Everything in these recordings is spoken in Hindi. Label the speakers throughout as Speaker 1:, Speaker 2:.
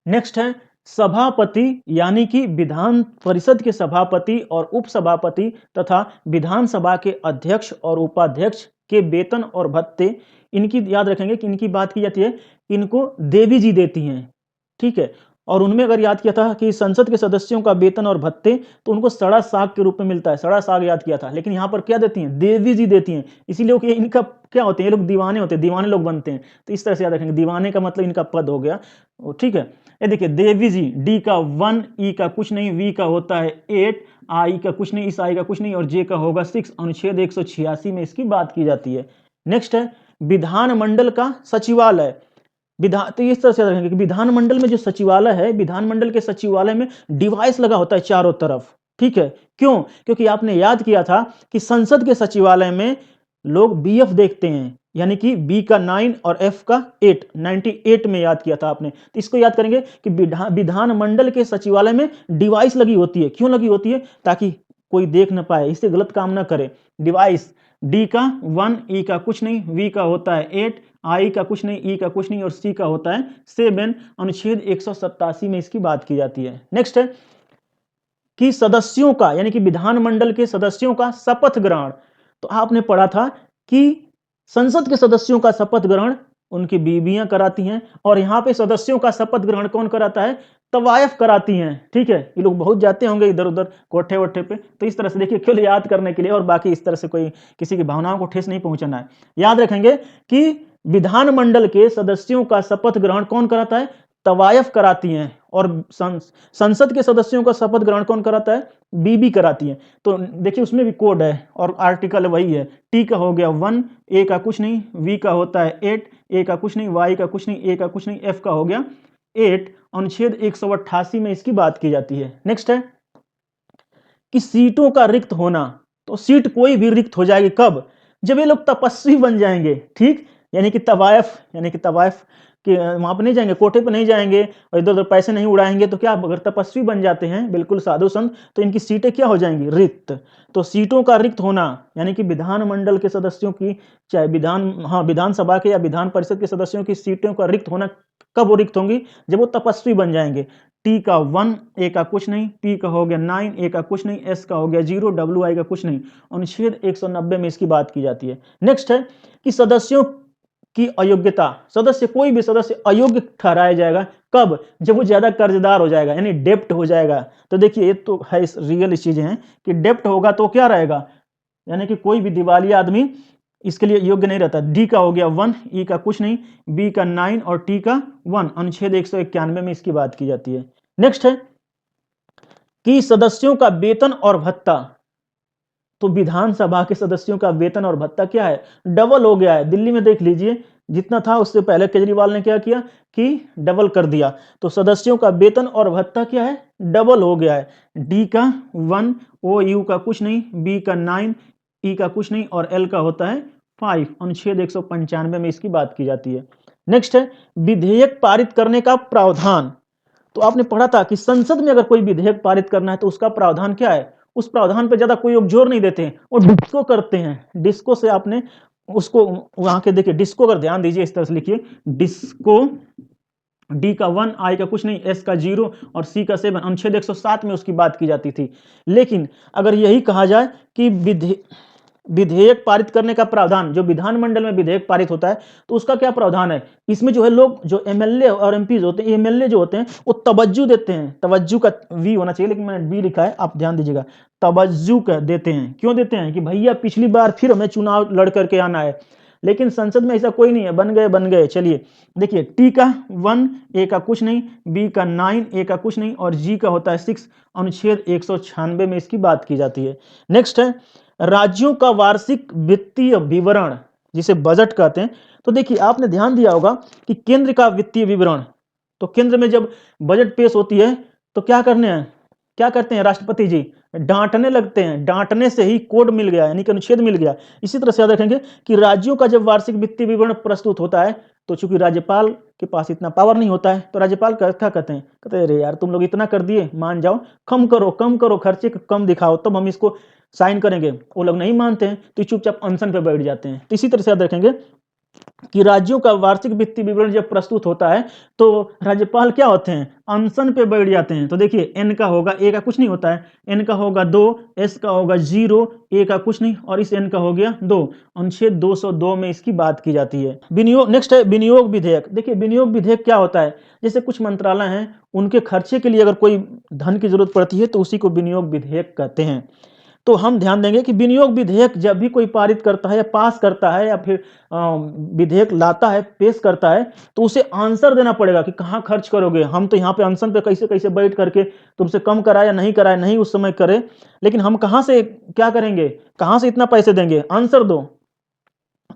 Speaker 1: नेक्स्ट है सभापति, यानी कि विधान परिषद के सभापति और उपसभापति तथा विधानसभा के अध्यक्ष और उपाध्यक्ष के वेतन और भत्ते, इनकी याद रखेंगे कि इनकी बात की जाती है, इनको देवी जी देती हैं, ठीक है। और उनमें अगर याद किया था कि संसद के सदस्यों का वेतन और भत्ते तो उनको सड़ा साग के रूप में मिलता है, सड़ा साग याद किया था, लेकिन यहाँ पर क्या देती हैं, देवी जी देती हैं, इसीलिए इनका क्या होते हैं, ये लोग दीवाने होते हैं, दीवाने लोग बनते हैं। तो इस तरह से याद रखेंगे, दीवाने का मतलब इनका पद हो गया, ठीक है। ये देखिए देवी जी, डी का 1, ई का कुछ नहीं, वी का होता है 8, आई का कुछ नहीं, इस आई का कुछ नहीं, और जे का होगा 6, अनुच्छेद 186 में इसकी बात की जाती है। नेक्स्ट है विधानमंडल का सचिवालय। विधान, तो इस तरह से रखेंगे कि विधानमंडल में जो सचिवालय है, विधानमंडल के सचिवालय में डिवाइस लगा होता है चारों तरफ, ठीक है। क्यों? क्योंकि आपने याद किया था कि संसद के सचिवालय में लोग बीएफ देखते हैं, यानी कि बी का 9 और एफ का 8, 98 में याद किया था आपने। तो इसको याद करेंगे कि विधानमंडल के सचिवालय में डिवाइस लगी होती है। क्यों लगी होती है? ताकि कोई देख ना पाए, इससे गलत काम ना करे। डिवाइस, डी का 1, ई का कुछ नहीं, वी का होता है 8, आई का कुछ नहीं, ई का कुछ नहीं, और सी का होता है 7, अनुच्छेद 187 में इसकी बात की जाती है। नेक्स्ट है कि सदस्यों का, यानी कि विधानमंडल के सदस्यों का शपथ ग्रहण। तो आपने पढ़ा था कि संसद के सदस्यों का शपथ ग्रहण उनकी बीवियां कराती हैं, और यहां पे सदस्यों का शपथ ग्रहण कौन कराता है? तवायफ कराती हैं, ठीक है। ये लोग बहुत जाते होंगे इधर उधर कोठे वोठे पे, तो इस तरह से देखिए केवल याद करने के लिए, और बाकी इस तरह से कोई किसी की भावनाओं को ठेस नहीं पहुंचाना है। याद रखेंगे कि विधानमंडल के सदस्यों का शपथ ग्रहण कौन कराता है? तवायफ कराती हैं। और संसद के सदस्यों का शपथ ग्रहण कौन कराता है? बीबी कराती है। तो देखिए उसमें भी कोड है और आर्टिकल वही है। टी का हो गया 1, ए का कुछ नहीं, वी का होता है 8, ए का कुछ नहीं, वाई का कुछ नहीं, ए का कुछ नहीं, एफ का हो गया 8, अनुच्छेद 188 में इसकी बात की जाती है। नेक्स्ट है कि सीटों का रिक्त होना। तो सीट कोई भी रिक्त हो जाएगी कब? जब ये लोग तपस्वी बन जाएंगे, ठीक। यानी कि तवायफ कि वहां पर नहीं जाएंगे, कोठे पर नहीं जाएंगे और इधर उधर पैसे नहीं उड़ाएंगे, तो क्या अगर तपस्वी बन जाते हैं बिल्कुल साधु संत, तो इनकी सीटें क्या हो जाएंगी? रिक्त। तो सीटों का रिक्त होना, यानी कि विधानमंडल के सदस्यों की, चाहे विधानसभा के या विधान परिषद के सदस्यों की सीटों का रिक्त होना कब वो रिक्त होंगी? जब वो तपस्वी बन जाएंगे। टी का 1, ए का कुछ नहीं, पी का हो गया 9, ए का कुछ नहीं, एस का हो गया 0, डब्ल्यू आई का कुछ नहीं, अनुच्छेद 190 में इसकी बात की जाती है। नेक्स्ट है कि सदस्यों की अयोग्यता। सदस्य, कोई भी सदस्य अयोग्य ठहराया जाएगा कब? जब वो ज्यादा कर्जदार हो जाएगा, यानी डेप्ट हो जाएगा। तो देखिए ये तो है रियल चीजें हैं कि डेप्ट होगा तो क्या रहेगा, यानी कि कोई भी दिवालिया आदमी इसके लिए योग्य नहीं रहता। डी का हो गया 1, ई का कुछ नहीं, बी का 9 और टी का 1, अनुच्छेद 191 में इसकी बात की जाती है। नेक्स्ट है कि सदस्यों का वेतन और भत्ता। तो विधानसभा के सदस्यों का वेतन और भत्ता क्या है? डबल हो गया है। दिल्ली में देख लीजिए, जितना था उससे पहले केजरीवाल ने क्या किया कि डबल कर दिया। तो सदस्यों का वेतन और भत्ता क्या है? डबल हो गया है। डी का 1, ओ यू का कुछ नहीं, बी का 9, ई का कुछ नहीं, और एल का होता है 5, अनुच्छेद 195 में इसकी बात की जाती है। नेक्स्ट है विधेयक पारित करने का प्रावधान। तो आपने पढ़ा था कि संसद में अगर कोई विधेयक पारित करना है तो उसका प्रावधान क्या है? उस प्रावधान पर ज्यादा कोई जोर नहीं देते हैं, वो डिस्को करते हैं। डिस्को से आपने उसको वहां के देखिए, डिस्को अगर ध्यान दीजिए इस तरह से लिखिए, डिस्को, डी का 1, आई का कुछ नहीं, एस का 0 और सी का 7, अनुच्छेद 107 में उसकी बात की जाती थी। लेकिन अगर यही कहा जाए कि विधेयक पारित करने का प्रावधान, जो विधानमंडल में विधेयक पारित होता है तो उसका क्या प्रावधान है? इसमें जो है लोग, जो एमएलए और एमपी होते हैं, एमएलए जो होते हैं वो तवज्जो देते हैं। तवज्जो का वी होना चाहिए, लेकिन मैंने बी लिखा है, आप ध्यान दीजिएगा। तवज्जो देते हैं। क्यों देते हैं? कि भैया पिछली बार फिर हमें चुनाव लड़ करके आना है। लेकिन संसद में ऐसा कोई नहीं है, बन गए। चलिए देखिए, टी का 1, ए का कुछ नहीं, बी का 9, ए का कुछ नहीं, और जी का होता है 6, अनुच्छेद 196 में इसकी बात की जाती है। नेक्स्ट है राज्यों का वार्षिक वित्तीय विवरण, जिसे बजट कहते हैं। तो देखिए आपने ध्यान दिया होगा कि केंद्र का वित्तीय विवरण, तो केंद्र में जब बजट पेश होती है तो क्या करते हैं राष्ट्रपति जी? डांटने लगते हैं। डांटने से ही कोड मिल गया, यानी कि अनुच्छेद मिल गया। इसी तरह से याद रखेंगे कि राज्यों का जब वार्षिक वित्तीय विवरण प्रस्तुत होता है तो चूंकि राज्यपाल के पास इतना पावर नहीं होता है, तो राज्यपाल क्या कहते हैं? कहते हैं अरे यार तुम लोग इतना कर दिए, मान जाओ, कम करो, खर्चे कम दिखाओ, तब हम इसको साइन करेंगे। वो लोग नहीं मानते हैं तो चुपचाप अनशन पे बैठ जाते हैं। तो इसी तरह से याद रखेंगे कि राज्यों का वार्षिक वित्तीय विवरण जब प्रस्तुत होता है तो राज्यपाल क्या होते हैं, अनशन पे बैठ जाते हैं। तो देखिए एन का होगा, ए का कुछ नहीं होता है, एन का होगा 2, एस का होगा 0, ए का कुछ नहीं, और इस एन का हो गया 2। अनुच्छेद 202 में इसकी बात की जाती है। विनियोग, नेक्स्ट है विनियोग विधेयक। देखिए विनियोग विधेयक क्या होता है, जैसे कुछ मंत्रालय हैं उनके खर्चे के लिए अगर कोई धन की जरूरत पड़ती है तो उसी को विनियोग विधेयक कहते हैं। तो हम ध्यान देंगे कि विनियोग विधेयक जब भी कोई पारित करता है या पास करता है या फिर विधेयक लाता है, पेश करता है, तो उसे आंसर देना पड़ेगा कि कहाँ खर्च करोगे। हम तो यहाँ पे अनशन पे कैसे कैसे बैठ करके तुमसे कम कराया नहीं कराया नहीं उस समय करे, लेकिन हम कहाँ से क्या करेंगे, कहाँ से इतना पैसे देंगे, आंसर दो।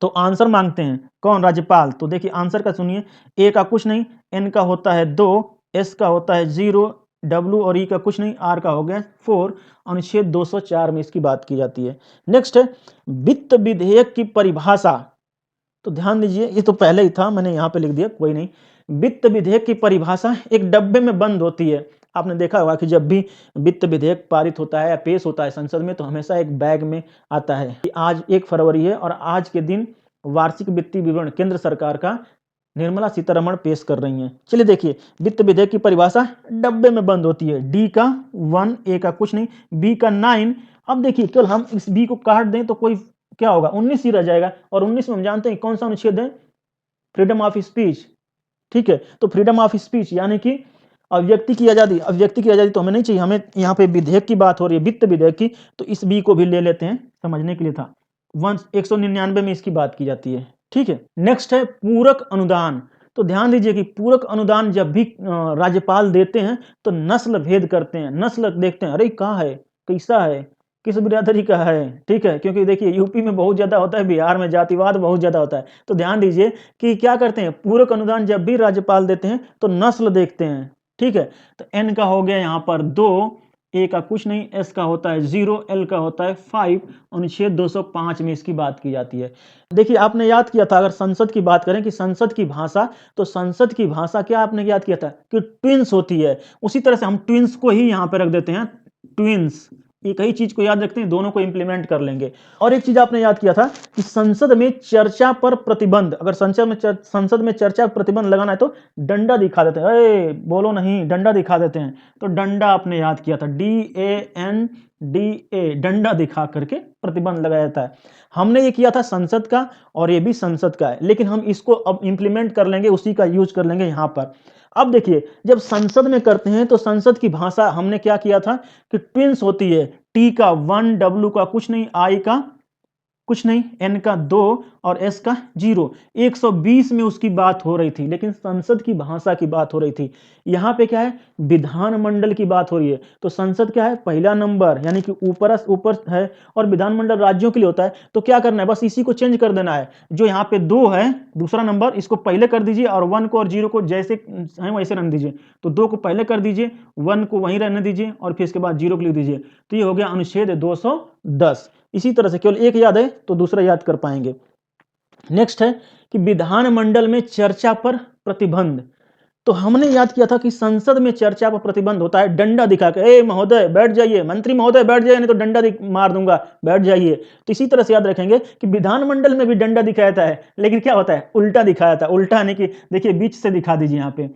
Speaker 1: तो आंसर मांगते हैं कौन, राज्यपाल। तो देखिए आंसर का सुनिए, ए का कुछ नहीं, एन का होता है 2, एस का होता है 0, डब्ल्यू और ई का कुछ नहीं, आर का हो गया 4। अनुच्छेद 204 में इसकी बात की जाती है। नेक्स्ट है वित्त विधेयक की परिभाषा। तो ध्यान दीजिए, ये तो पहले ही था, मैंने यहाँ पे लिख दिया, कोई नहीं। वित्त विधेयक की परिभाषा एक डब्बे में बंद होती है। आपने देखा होगा कि जब भी वित्त विधेयक पारित होता है या पेश होता है संसद में तो हमेशा एक बैग में आता है। आज 1 फरवरी है और आज के दिन वार्षिक वित्तीय विवरण केंद्र सरकार का निर्मला सीतारमण पेश कर रही हैं। चलिए देखिए, वित्त विधेयक की परिभाषा डब्बे में बंद होती है। डी का 1, ए का कुछ नहीं, बी का 9। अब देखिए केवल हम इस बी को काट दें तो कोई क्या होगा, 19 ही रह जाएगा, और 19 में हम जानते हैं कौन सा अनुच्छेद है, फ्रीडम ऑफ स्पीच। ठीक है, तो फ्रीडम ऑफ स्पीच यानी कि अभिव्यक्ति की आजादी। अभिव्यक्ति की आजादी तो हमें नहीं चाहिए, हमें यहाँ पे विधेयक की बात हो रही है, वित्त विधेयक की, तो इस बी को भी ले लेते हैं, समझने के लिए था। 199 में इसकी बात की जाती है। ठीक है, नेक्स्ट है पूरक अनुदान। तो ध्यान दीजिए कि पूरक अनुदान जब भी राज्यपाल देते हैं तो नस्ल भेद करते हैं, नस्ल देखते हैं, अरे कहाँ है, कैसा है, किस बिरादरी का है। ठीक है, क्योंकि देखिए यूपी में बहुत ज्यादा होता है, बिहार में जातिवाद बहुत ज्यादा होता है। तो ध्यान दीजिए कि क्या करते हैं, पूरक अनुदान जब भी राज्यपाल देते हैं तो नस्ल देखते हैं। ठीक है, तो एन का हो गया यहाँ पर 2, ए का कुछ नहीं, एस का होता है 0, एल का होता है 5। अनुच्छेद 205 में इसकी बात की जाती है। देखिए आपने याद किया था, अगर संसद की बात करें कि संसद की भाषा, तो संसद की भाषा क्या आपने याद किया था कि ट्विंस होती है। उसी तरह से हम ट्विंस को ही यहाँ पे रख देते हैं, ट्विंस। एक ही चीज को याद रखते हैं, दोनों को इंप्लीमेंट कर लेंगे। और एक चीज आपने याद किया था कि संसद में चर्चा पर प्रतिबंध, अगर संसद में चर्चा पर प्रतिबंध लगाना है तो डंडा दिखा देते हैं, अरे बोलो नहीं, डंडा दिखा देते हैं। तो डंडा आपने याद किया था, DANDA, डंडा दिखा करके प्रतिबंध लगाया जाता है। हमने ये किया था संसद का, और ये भी संसद का है, लेकिन हम इसको अब इंप्लीमेंट कर लेंगे, उसी का यूज कर लेंगे यहाँ पर। अब देखिए जब संसद में करते हैं तो संसद की भाषा हमने क्या किया था कि ट्विंस होती है, टी का 1, डब्ल्यू का कुछ नहीं, आई का कुछ नहीं, एन का 2 और एस का 0। 120 में उसकी बात हो रही थी, लेकिन संसद की भाषा की बात हो रही थी। यहाँ पे क्या है, विधानमंडल की बात हो रही है। तो संसद क्या है, पहला नंबर, यानी कि ऊपर ऊपर है, और विधानमंडल राज्यों के लिए होता है। तो क्या करना है, बस इसी को चेंज कर देना है। जो यहाँ पे 2 है दूसरा नंबर, इसको पहले कर दीजिए, और 1 को और 0 को जैसे है वैसे रहने दीजिए। तो 2 को पहले कर दीजिए, 1 को वहीं रहने दीजिए, और फिर इसके बाद 0 को लिख दीजिए। तो ये हो गया अनुच्छेद 210। इसी तरह से केवल एक याद है तो दूसरा याद कर पाएंगे। नेक्स्ट है कि विधानमंडल में चर्चा पर प्रतिबंध। तो हमने याद किया था कि संसद में चर्चा पर प्रतिबंध होता है डंडा दिखा के, ए महोदय बैठ जाइए, मंत्री महोदय बैठ जाइए, नहीं तो डंडा मार दूंगा, बैठ जाइए। तो इसी तरह से याद रखेंगे कि विधानमंडल में भी डंडा दिखाया जाता है, लेकिन क्या होता है, उल्टा दिखाया जाता है। उल्टा यानी कि देखिए बीच से दिखा दीजिए यहाँ पे।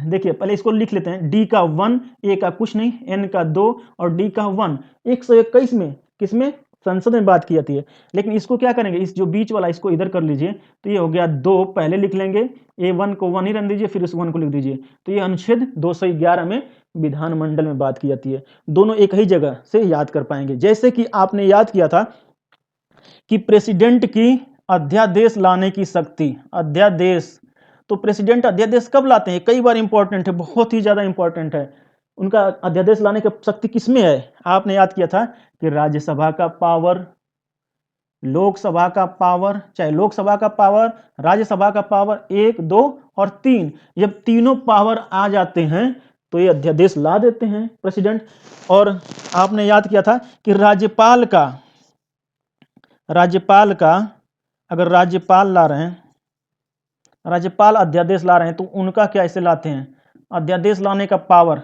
Speaker 1: देखिए पहले इसको लिख लेते हैं, डी का 1, ए का कुछ नहीं, एन का 2 और डी का 1। 121 में किसमें, संसद में बात की जाती है। लेकिन इसको क्या करेंगे, इस जो बीच वाला इसको इधर कर लीजिए। तो ये हो गया 2 पहले लिख लेंगे, A1 को 1 ही रहने दीजिए, फिर उस 1 को लिख दीजिए। तो ये अनुच्छेद 211 में विधानमंडल में बात की जाती है। दोनों एक ही जगह से याद कर पाएंगे। जैसे कि आपने याद किया था कि प्रेसिडेंट की अध्यादेश लाने की शक्ति, अध्यादेश। तो प्रेसिडेंट अध्यादेश कब लाते हैं, कई बार इंपॉर्टेंट है, बहुत ही ज्यादा इंपॉर्टेंट है। उनका अध्यादेश लाने की शक्ति किसमें है, आपने याद किया था कि राज्यसभा का पावर, लोकसभा का पावर, चाहे लोकसभा का पावर, राज्यसभा का पावर 1, 2 और 3, जब तीनों पावर आ जाते हैं तो ये अध्यादेश ला देते हैं प्रेसिडेंट। और आपने याद किया था कि राज्यपाल का अगर राज्यपाल ला रहे हैं, राज्यपाल अध्यादेश ला रहे हैं तो उनका क्या ऐसे लाते हैं, अध्यादेश लाने का पावर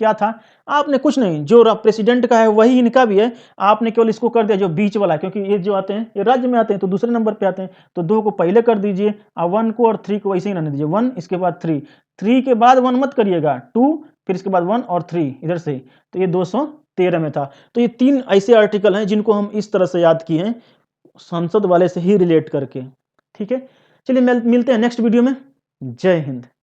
Speaker 1: क्या था, आपने कुछ नहीं, जो प्रेसिडेंट का है वही इनका भी है, आपने केवल इसको कर दिया जो बीच वाला, क्योंकि ये जो आते हैं ये राज्य में आते हैं तो दूसरे नंबर पे आते हैं, तो 2 को पहले कर दीजिए और 1 को और 3 को वैसे ही रहने दीजिए, 1 इसके बाद 3, 3 के बाद 1 मत करिएगा, 2 फिर इसके बाद 1 और 3 इधर से, तो ये 213 में था। तो ये 3 ऐसे आर्टिकल हैं जिनको हम इस तरह से याद किए हैं, संसद वाले से ही रिलेट करके। ठीक है, चलिए मिलते हैं नेक्स्ट वीडियो में। जय हिंद।